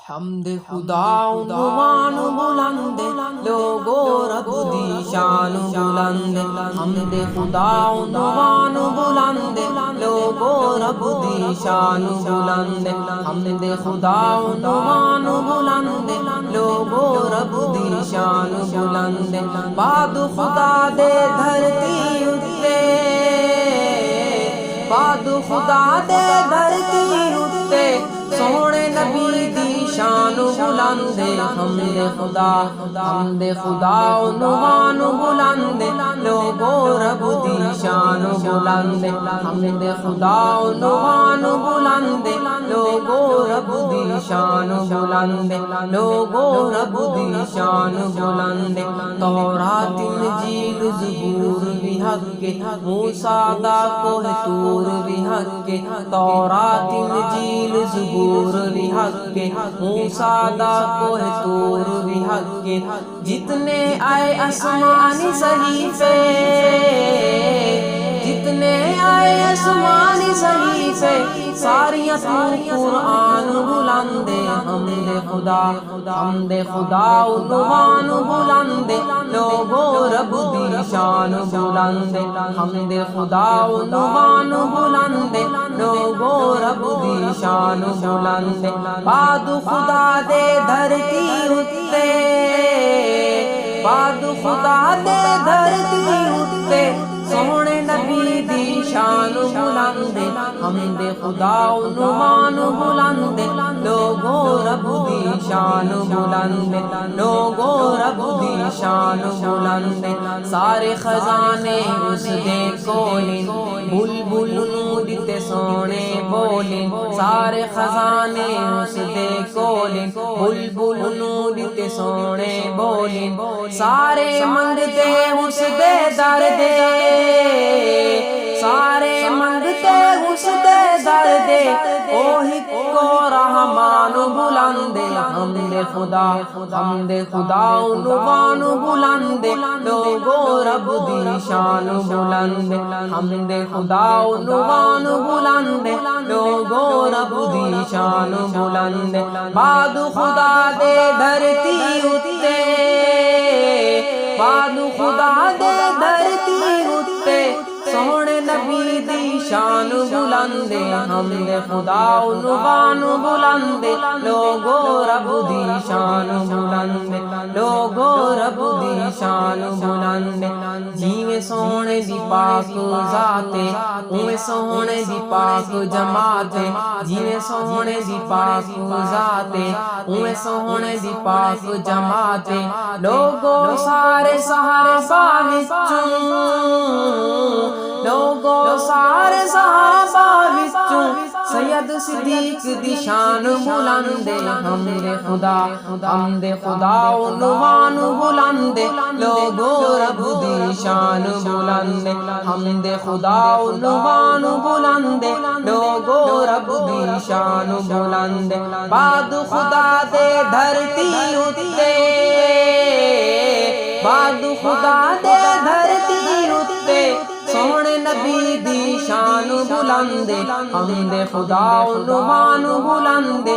حمد خدا عنوان بلند لوگو رب دی شان بلند حمد خدا عنوان بلند لوگو رب دی شان بلند حمد خدا عنوان بلند لوگو رب دی شان بلند بعد خدا دے دھرتی اتے بعد خدا دے دھرتی اتے سونے نبی دی شان بلند حمد خدا عنوان بلند لوگو رب دی شان بلند حمد خدا عنوان بلند لوگو رب دی شان بلند لوگو رب دی شان بلند تورات انجیل زبور بھی حق موسیٰ دا کوہ طور بھی حق تورات انجیل زبور بھی حق موسیٰ دا کوہ طور بھی حق جتنے آئے آسمانی صحیفے جتنے آئے آسمانی صحیفے ساریاں تو قرآن بلند حمد خدا عنوان بلند لوگو رب دی شان بلند حمد خدا عنوان بلند لوگو رب دی شان بلند بعد خدا دے دھرتی اتے بعد خدا دے دھرتی اتے سونے نبی دی شان بلند حمد خدا عنوان بلند لوگو رب دی شان بلند لوگو رب دی شان بلند سارے خزانے اس دے کولن بلبل نودتے سونے بولن سارے خزانے اس دے کولن بلبل نودتے سونے بولن سارے منگتے اس دے درد سارے منگتے اس دے درد اوہی کو رحمان بلند حمد خدا عنوان بلند لوگو رب دی شان بلند حمد خدا عنوان بلند لوگو رب دی شان بلند بعد خدا دے دھرتی اتے بعد خدا دے دھرتی اتے سونے نبی دی شان بلند حمد خدا عنوان بلند لوگو رب دی شان بلند لوگو رب دی شان بلند جیویں سونے دی پاک ذات اویں سونے دی پاک جماعت جیویں سونے دی پاک ذات اویں سونے دی پاک جماعت لوگو سارے صحابہ وچوں لوگو سارے صحابہ وچوں سید صدیق دی شان بلند حمد خدا عنوان بلند لوگو رب دی شان بلند حمد خدا عنوان بلند لوگو رب دی شان بلند بعد خدا دے دھرتی اتے بعد خدا دے دھرتی اتے سونے نبی دی شان بلند حمد خدا عنوان بلند